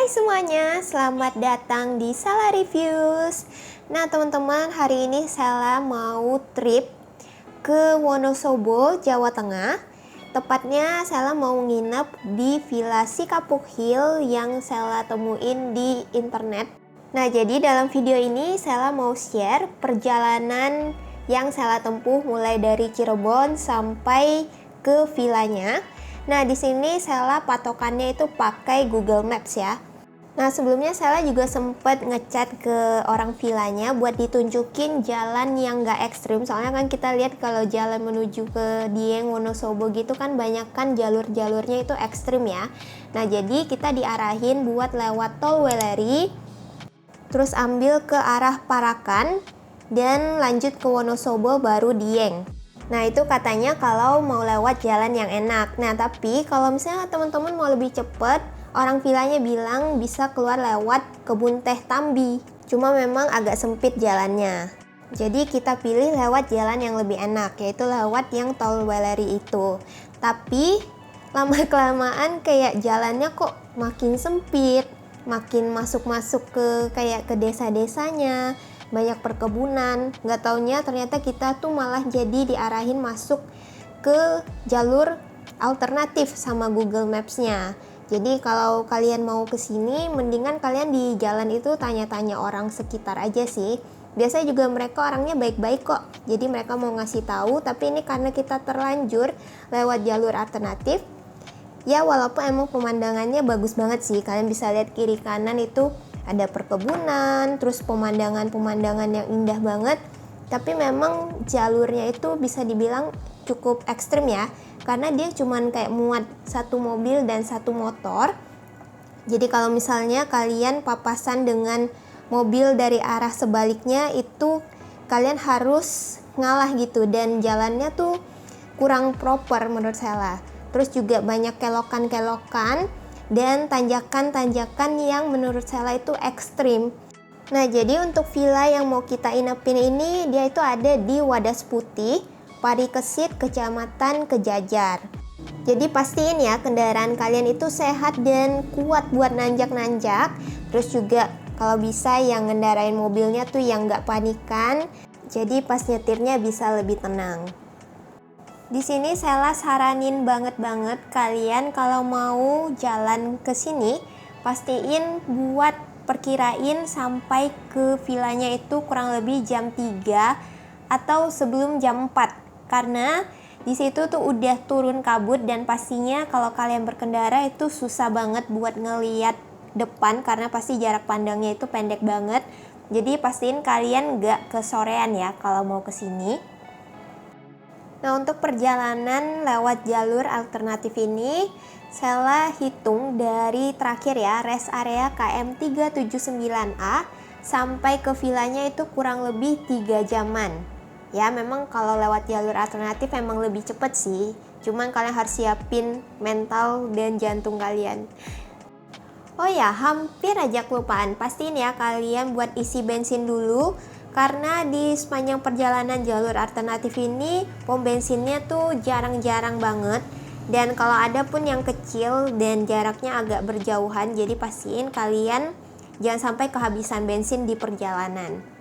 Hai semuanya, selamat datang di Sela Reviews. Nah teman-teman, hari ini Sela mau trip ke Wonosobo, Jawa Tengah. Tepatnya Sela mau nginep di Villa Sikapuk Hill yang Sela temuin di internet. Nah jadi dalam video ini Sela mau share perjalanan yang Sela tempuh mulai dari Cirebon sampai ke villanya. Nah, di sini Sela patokannya itu pakai Google Maps ya. Nah, sebelumnya Sela juga sempat ngechat ke orang villanya buat ditunjukin jalan yang nggak ekstrim. Soalnya kan kita lihat kalau jalan menuju ke Dieng, Wonosobo gitu kan banyak kan jalur-jalurnya itu ekstrim ya. Nah, jadi kita diarahin buat lewat tol Weleri, terus ambil ke arah Parakan, dan lanjut ke Wonosobo baru Dieng. Nah itu katanya kalau mau lewat jalan yang enak. Nah tapi kalau misalnya teman-teman mau lebih cepet, orang villanya bilang bisa keluar lewat Kebun Teh Tambi. Cuma memang agak sempit jalannya. Jadi kita pilih lewat jalan yang lebih enak, yaitu lewat yang tol Weleri itu. Tapi lama-kelamaan kayak jalannya kok makin sempit, makin masuk-masuk ke desa-desanya, banyak perkebunan. Nggak taunya ternyata kita tuh malah jadi diarahin masuk ke jalur alternatif sama Google Maps-nya. Jadi kalau kalian mau kesini, mendingan kalian di jalan itu tanya-tanya orang sekitar aja sih. Biasanya juga mereka orangnya baik-baik kok. Jadi mereka mau ngasih tahu, tapi ini karena kita terlanjur lewat jalur alternatif, ya walaupun emang pemandangannya bagus banget sih. Kalian bisa lihat kiri kanan itu ada perkebunan, terus pemandangan-pemandangan yang indah banget. Tapi memang jalurnya itu bisa dibilang cukup ekstrim ya, karena dia cuman kayak muat satu mobil dan satu motor. Jadi kalau misalnya kalian papasan dengan mobil dari arah sebaliknya, itu kalian harus ngalah gitu, dan jalannya tuh kurang proper menurut saya. Terus juga banyak kelokan-kelokan dan tanjakan-tanjakan yang menurut saya itu ekstrim. Nah jadi untuk villa yang mau kita inepin ini, dia itu ada di Wadas Putih, Parikesit, Kecamatan Kejajar. Jadi pastiin ya kendaraan kalian itu sehat dan kuat buat nanjak-nanjak. Terus juga kalau bisa yang ngendarain mobilnya tuh yang nggak panikan, jadi pas nyetirnya bisa lebih tenang. Di sini Sela saranin banget kalian kalau mau jalan ke sini, pastiin buat perkirain sampai ke villanya itu kurang lebih jam 3 atau sebelum jam 4. Karena di situ tuh udah turun kabut, dan pastinya kalau kalian berkendara itu susah banget buat ngeliat depan karena pasti jarak pandangnya itu pendek banget. Jadi pastiin kalian gak kesorean ya kalau mau ke sini. Nah untuk perjalanan lewat jalur alternatif ini, Sela hitung dari terakhir ya, rest area KM 379A sampai ke villanya itu kurang lebih 3 jaman. Ya memang kalau lewat jalur alternatif memang lebih cepet sih, cuman kalian harus siapin mental dan jantung kalian. Oh ya, hampir aja kelupaan, pastiin ya kalian buat isi bensin dulu. Karena di sepanjang perjalanan jalur alternatif ini, pom bensinnya tuh jarang-jarang banget. Dan kalau ada pun yang kecil dan jaraknya agak berjauhan, jadi pastiin kalian jangan sampai kehabisan bensin di perjalanan.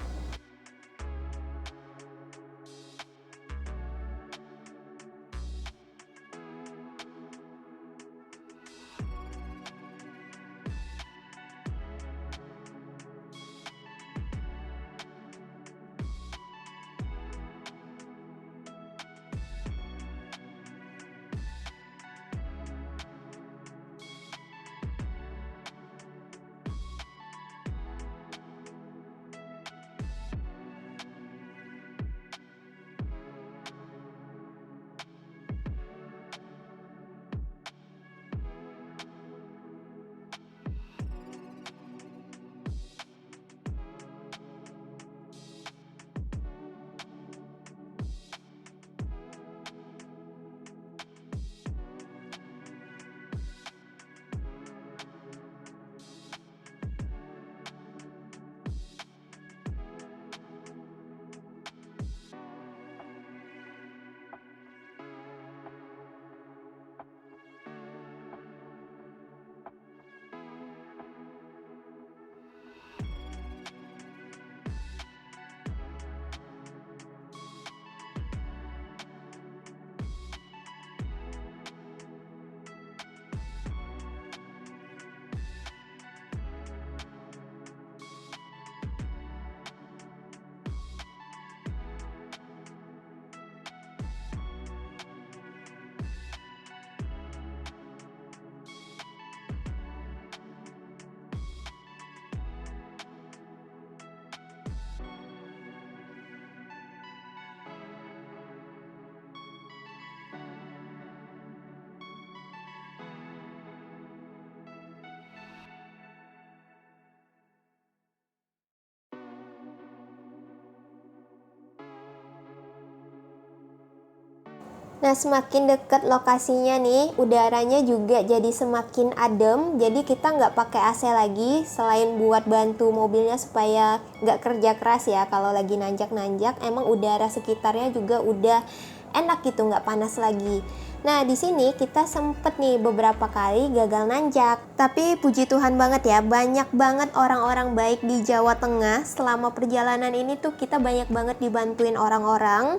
Nah, semakin dekat lokasinya nih, udaranya juga jadi semakin adem. Jadi kita nggak pakai AC lagi, selain buat bantu mobilnya supaya nggak kerja keras ya. Kalau lagi nanjak-nanjak, emang udara sekitarnya juga udah enak gitu, nggak panas lagi. Nah, di sini kita sempet nih beberapa kali gagal nanjak. Tapi puji Tuhan banget ya, banyak banget orang-orang baik di Jawa Tengah. Selama perjalanan ini tuh kita banyak banget dibantuin orang-orang.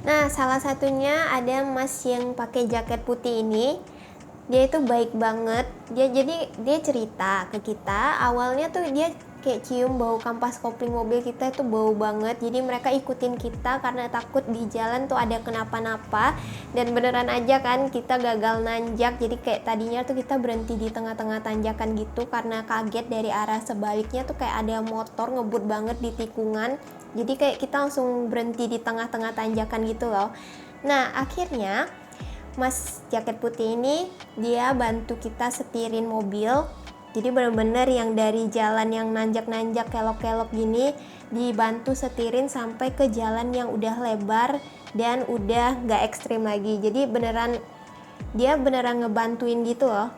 Nah, salah satunya ada Mas yang pakai jaket putih ini. Dia itu baik banget. Dia cerita ke kita, awalnya tuh dia kayak cium bau kampas kopling mobil kita itu bau banget. Jadi mereka ikutin kita karena takut di jalan tuh ada kenapa-napa. Dan beneran aja kan kita gagal nanjak. Jadi kayak tadinya tuh kita berhenti di tengah-tengah tanjakan gitu karena kaget dari arah sebaliknya tuh kayak ada motor ngebut banget di tikungan. Jadi kayak kita langsung berhenti di tengah-tengah tanjakan gitu loh. Nah, akhirnya Mas jaket putih ini dia bantu kita setirin mobil. Jadi bener-bener yang dari jalan yang nanjak-nanjak kelok-kelok gini dibantu setirin sampai ke jalan yang udah lebar dan udah gak ekstrim lagi. Jadi dia beneran ngebantuin gitu loh.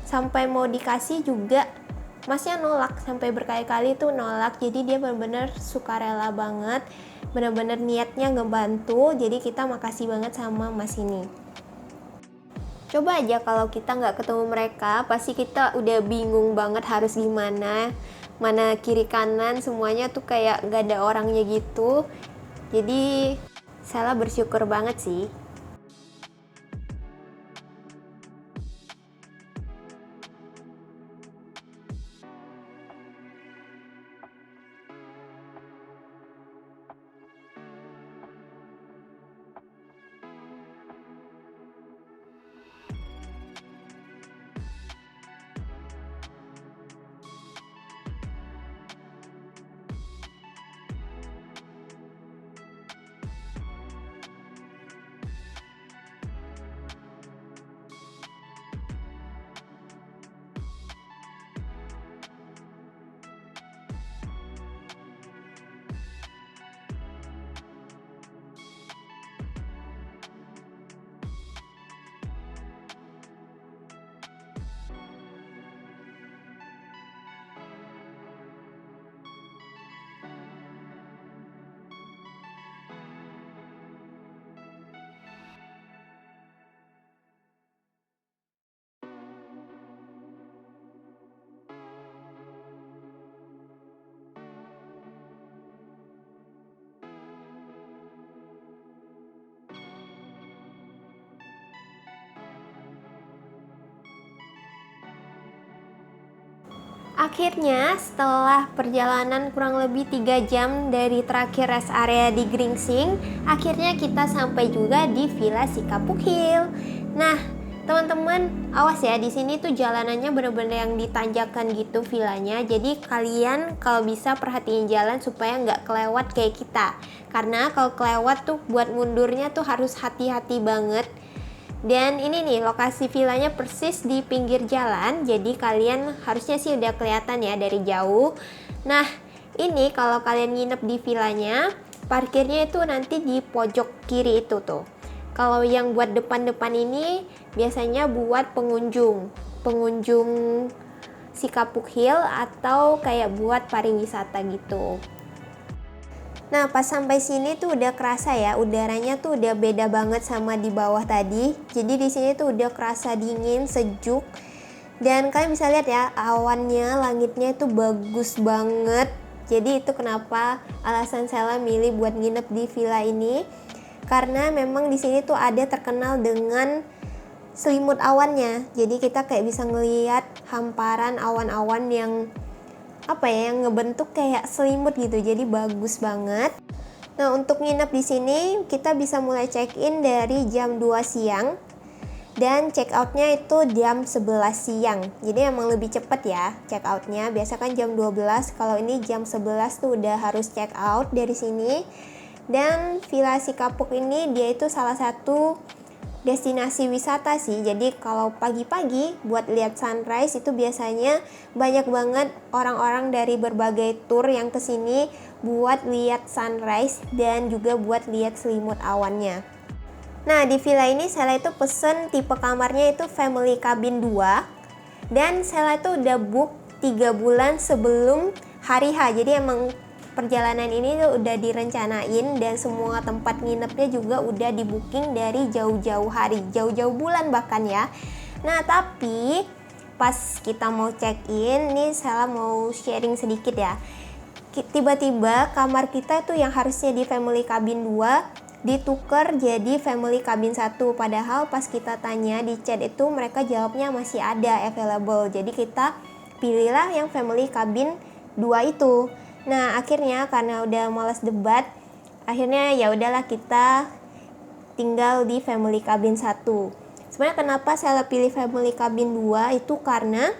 Sampai mau dikasih juga Masnya nolak, sampai berkali-kali tuh nolak. Jadi dia bener-bener sukarela banget, bener-bener niatnya ngebantu. Jadi kita makasih banget sama Mas ini. Coba aja kalau kita nggak ketemu mereka, pasti kita udah bingung banget harus gimana, mana kiri kanan semuanya tuh kayak nggak ada orangnya gitu. Jadi saya bersyukur banget sih. Akhirnya setelah perjalanan kurang lebih 3 jam dari terakhir rest area di Gringsing, akhirnya kita sampai juga di Villa Sikapuk Hill. Nah, teman-teman, awas ya, di sini tuh jalanannya bener-bener yang ditanjakan gitu villanya. Jadi kalian kalau bisa perhatiin jalan supaya nggak kelewat kayak kita. Karena kalau kelewat tuh buat mundurnya tuh harus hati-hati banget. Dan ini nih lokasi villanya persis di pinggir jalan, jadi kalian harusnya sih udah kelihatan ya dari jauh. Nah, ini kalau kalian nginep di villanya, parkirnya itu nanti di pojok kiri itu tuh. Kalau yang buat depan-depan ini biasanya buat pengunjung Sikapuk Hill atau kayak buat pariwisata gitu. Nah, pas sampai sini tuh udah kerasa ya, udaranya tuh udah beda banget sama di bawah tadi. Jadi di sini tuh udah kerasa dingin, sejuk. Dan kalian bisa lihat ya, awannya, langitnya itu bagus banget. Jadi itu kenapa alasan saya milih buat nginep di villa ini. Karena memang di sini tuh ada terkenal dengan selimut awannya. Jadi kita kayak bisa ngelihat hamparan awan-awan yang yang ngebentuk kayak selimut gitu, jadi bagus banget. Nah, untuk nginep di sini kita bisa mulai check-in dari jam 2 siang dan check outnya itu jam 11 siang. Jadi emang lebih cepet ya check outnya. Biasa kan jam 12, kalau ini jam 11 tuh udah harus check out dari sini. Dan Villa Sikapuk ini dia itu salah satu destinasi wisata sih. Jadi kalau pagi-pagi buat lihat sunrise itu biasanya banyak banget orang-orang dari berbagai tour yang kesini buat lihat sunrise dan juga buat lihat selimut awannya. Nah, di villa ini Sela itu pesen tipe kamarnya itu family cabin 2. Dan Sela itu udah book 3 bulan sebelum hari H. Jadi emang perjalanan ini tuh udah direncanain dan semua tempat nginepnya juga udah di booking dari jauh-jauh hari, jauh-jauh bulan bahkan ya. Nah, tapi pas kita mau check-in, nih Sela mau sharing sedikit ya. Tiba-tiba kamar kita itu yang harusnya di family cabin 2 ditukar jadi family cabin 1, padahal pas kita tanya di chat itu mereka jawabnya masih ada available. Jadi kita pilihlah yang family cabin 2 itu. Nah, akhirnya karena udah malas debat, akhirnya ya udahlah kita tinggal di family cabin 1. Sebenarnya kenapa saya pilih family cabin 2 itu karena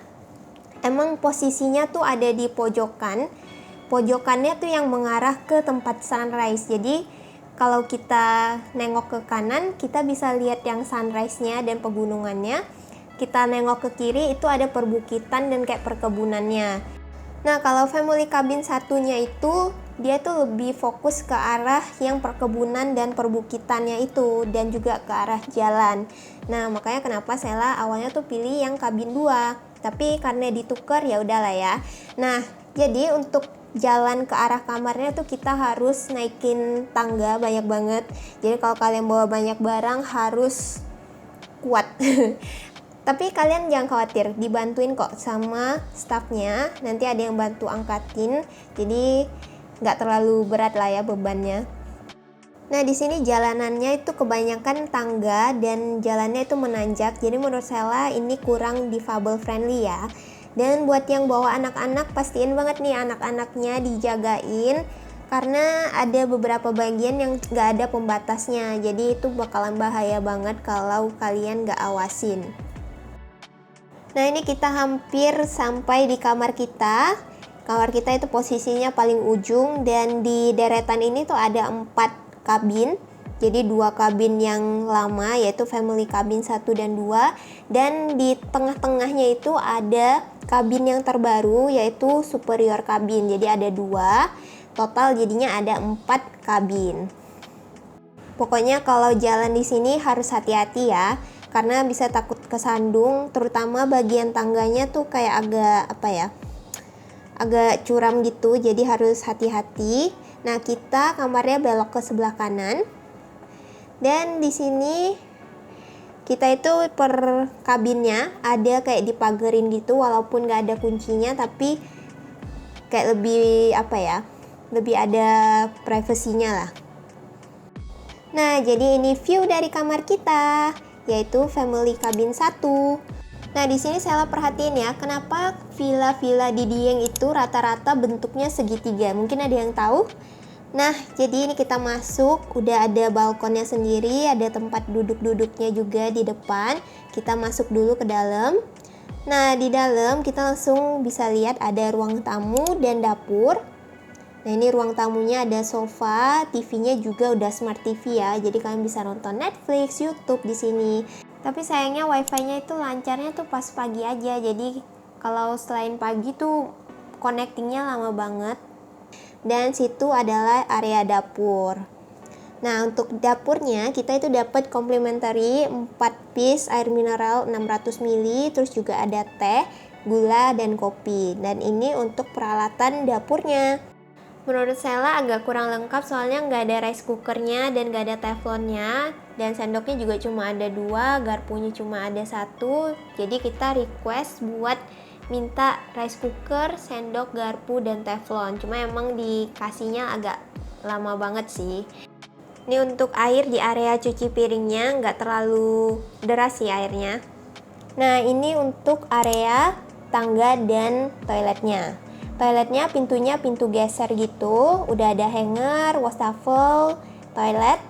emang posisinya tuh ada di pojokan. Pojokannya tuh yang mengarah ke tempat sunrise. Jadi kalau kita nengok ke kanan, kita bisa lihat yang sunrise-nya dan pegunungannya. Kita nengok ke kiri, itu ada perbukitan dan kayak perkebunannya. Nah, kalau family cabin satunya itu, dia tuh lebih fokus ke arah yang perkebunan dan perbukitannya itu, dan juga ke arah jalan. Nah, makanya kenapa Sela awalnya tuh pilih yang cabin 2. Tapi karena ditukar, ya udahlah ya. Nah, jadi untuk jalan ke arah kamarnya tuh kita harus naikin tangga banyak banget. Jadi kalau kalian bawa banyak barang harus kuat. Tapi kalian jangan khawatir, dibantuin kok sama staffnya. Nanti ada yang bantu angkatin, jadi nggak terlalu berat lah ya bebannya. Nah, di sini jalanannya itu kebanyakan tangga dan jalannya itu menanjak. Jadi menurut Sela ini kurang difabel friendly ya. Dan buat yang bawa anak-anak, pastiin banget nih anak-anaknya dijagain karena ada beberapa bagian yang gak ada pembatasnya. Jadi itu bakalan bahaya banget kalau kalian gak awasin. Nah, ini kita hampir sampai di kamar kita. Kamar kita itu posisinya paling ujung dan di deretan ini tuh ada 4 kabin. Jadi 2 kabin yang lama yaitu family cabin 1 dan 2, dan di tengah-tengahnya itu ada kabin yang terbaru yaitu superior cabin. Jadi ada 2, total jadinya ada 4 kabin. Pokoknya kalau jalan di sini harus hati-hati ya, karena bisa takut kesandung, terutama bagian tangganya tuh kayak agak curam gitu, jadi harus hati-hati. Nah, kita kamarnya belok ke sebelah kanan. Dan di sini kita itu per kabinnya ada kayak dipagerin gitu, walaupun gak ada kuncinya, tapi kayak lebih ada privasinya lah. Nah, jadi ini view dari kamar kita, yaitu family cabin 1. Nah, di sini saya perhatiin ya, kenapa villa-villa di Dieng itu rata-rata bentuknya segitiga. Mungkin ada yang tahu? Nah, jadi ini kita masuk, udah ada balkonnya sendiri, ada tempat duduk-duduknya juga di depan. Kita masuk dulu ke dalam. Nah, di dalam kita langsung bisa lihat ada ruang tamu dan dapur. Nah, ini ruang tamunya ada sofa, TV-nya juga udah smart TV ya. Jadi kalian bisa nonton Netflix, YouTube di sini. Tapi sayangnya wifi-nya itu lancarnya tuh pas pagi aja. Jadi kalau selain pagi tuh connectingnya lama banget. Dan situ adalah area dapur. Nah, untuk dapurnya kita itu dapat complimentary 4 piece air mineral 600 ml, terus juga ada teh, gula, dan kopi. Dan ini untuk peralatan dapurnya. Menurut Sela agak kurang lengkap soalnya nggak ada rice cookernya dan nggak ada teflonnya. Dan sendoknya juga cuma ada 2, garpunya cuma ada 1. Jadi kita request buat minta rice cooker, sendok, garpu, dan teflon. Cuma emang dikasihnya agak lama banget sih. Ini untuk air di area cuci piringnya, nggak terlalu deras sih airnya. Nah, ini untuk area tangga dan toiletnya. Toiletnya pintunya pintu geser gitu, udah ada hanger, wastafel, toilet,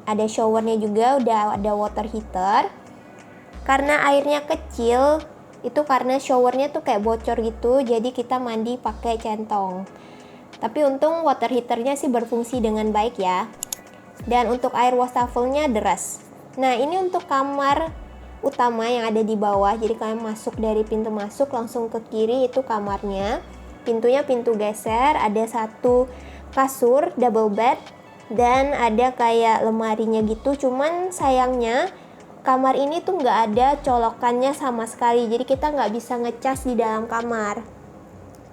ada showernya juga, udah ada water heater. Karena airnya kecil, itu karena showernya tuh kayak bocor gitu, jadi kita mandi pakai centong. Tapi untung water heaternya sih berfungsi dengan baik ya. Dan untuk air wastafelnya deras. Nah, ini untuk kamar utama yang ada di bawah. Jadi kalian masuk dari pintu masuk langsung ke kiri itu kamarnya. Pintunya pintu geser, ada 1 kasur double bed, dan ada kayak lemarinya gitu. Cuman sayangnya kamar ini tuh nggak ada colokannya sama sekali, jadi kita nggak bisa ngecas di dalam kamar.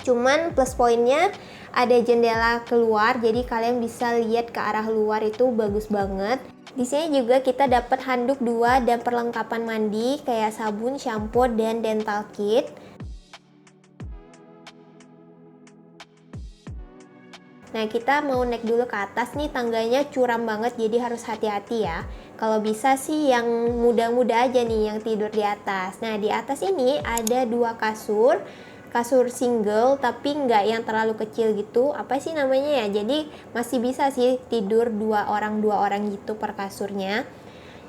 Cuman plus poinnya ada jendela keluar, jadi kalian bisa lihat ke arah luar, itu bagus banget. Di sini juga kita dapat handuk 2 dan perlengkapan mandi kayak sabun, shampoo, dan dental kit. Nah, kita mau naik dulu ke atas nih, tangganya curam banget jadi harus hati-hati ya. Kalau bisa sih yang muda-muda aja nih yang tidur di atas. Nah, di atas ini ada 2 kasur single tapi nggak yang terlalu kecil gitu. Apa sih namanya ya? Jadi masih bisa sih tidur 2 orang gitu per kasurnya.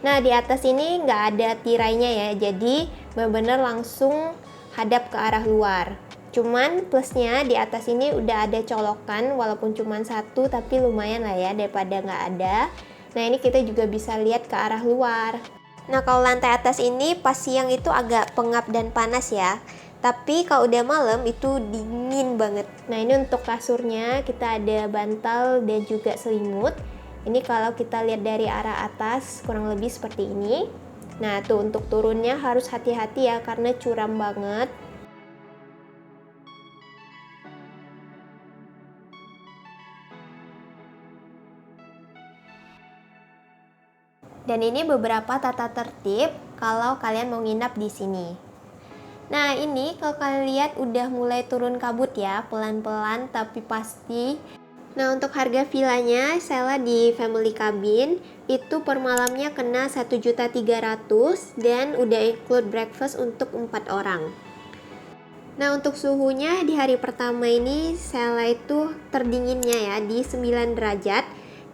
Nah, di atas ini nggak ada tirainya ya, jadi benar-benar langsung hadap ke arah luar. Cuman plusnya di atas ini udah ada colokan, walaupun cuman 1 tapi lumayan lah ya daripada nggak ada. Nah, ini kita juga bisa lihat ke arah luar. Nah, kalau lantai atas ini pas siang itu agak pengap dan panas ya, tapi kalau udah malam itu dingin banget. Nah, ini untuk kasurnya kita ada bantal dan juga selimut. Ini kalau kita lihat dari arah atas kurang lebih seperti ini. Nah, tuh untuk turunnya harus hati-hati ya karena curam banget. Dan ini beberapa tata tertib kalau kalian mau nginap di sini. Nah, ini kalau kalian lihat udah mulai turun kabut ya, pelan-pelan tapi pasti. Nah, untuk harga villanya Sela di family cabin itu per malamnya kena 1.300.000 dan udah include breakfast untuk 4 orang. Nah, untuk suhunya di hari pertama ini Sela itu terdinginnya ya di 9 derajat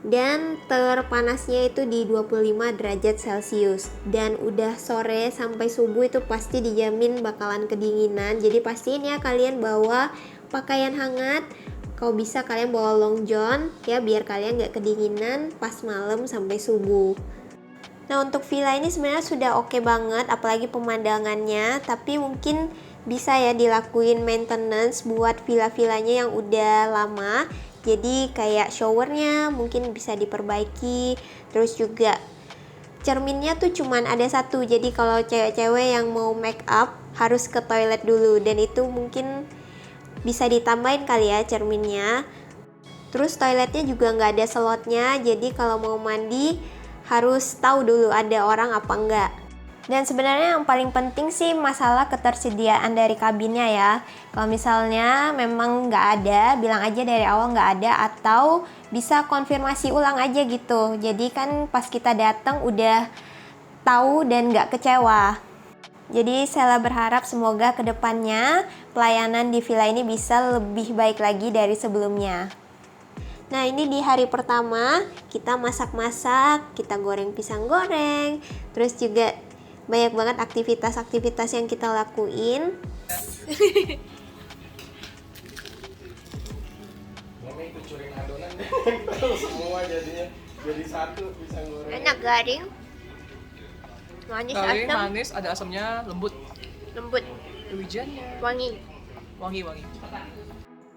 dan terpanasnya itu di 25 derajat Celcius. Dan udah sore sampai subuh itu pasti dijamin bakalan kedinginan. Jadi pastiin ya kalian bawa pakaian hangat. Kalau bisa kalian bawa long john ya biar kalian nggak kedinginan pas malam sampai subuh. Nah, untuk villa ini sebenarnya sudah oke banget, apalagi pemandangannya. Tapi mungkin bisa ya dilakuin maintenance buat villa-villanya yang udah lama. Jadi kayak showernya mungkin bisa diperbaiki. Terus juga cerminnya tuh cuman ada 1. Jadi kalau cewek-cewek yang mau make up harus ke toilet dulu. Dan itu mungkin bisa ditambahin kali ya cerminnya. Terus toiletnya juga nggak ada slotnya, jadi kalau mau mandi harus tahu dulu ada orang apa enggak. Dan sebenarnya yang paling penting sih masalah ketersediaan dari kabinnya ya. Kalau misalnya memang nggak ada, bilang aja dari awal nggak ada, atau bisa konfirmasi ulang aja gitu. Jadi kan pas kita datang udah tahu dan nggak kecewa. Jadi Sela berharap semoga kedepannya pelayanan di villa ini bisa lebih baik lagi dari sebelumnya. Nah, ini di hari pertama kita masak-masak, kita goreng pisang goreng, terus juga banyak banget aktivitas-aktivitas yang kita lakuin. Mami kucurin adonan semua jadinya jadi 1 pisang goreng. Enak garing. Manis, Garing, asam, manis, ada asamnya, lembut. lembut, Wijennya wangi. wangi.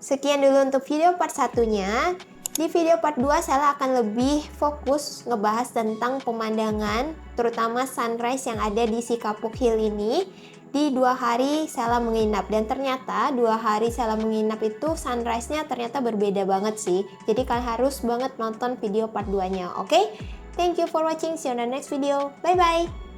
Sekian dulu untuk video part 1-nya. Di video part 2 Sela akan lebih fokus ngebahas tentang pemandangan, terutama sunrise yang ada di si Kapuk Hill ini. Di 2 hari Sela menginap, dan ternyata 2 hari Sela menginap itu sunrise-nya ternyata berbeda banget sih. Jadi kalian harus banget nonton video part 2-nya, oke? Thank you for watching, see you on the next video, bye bye!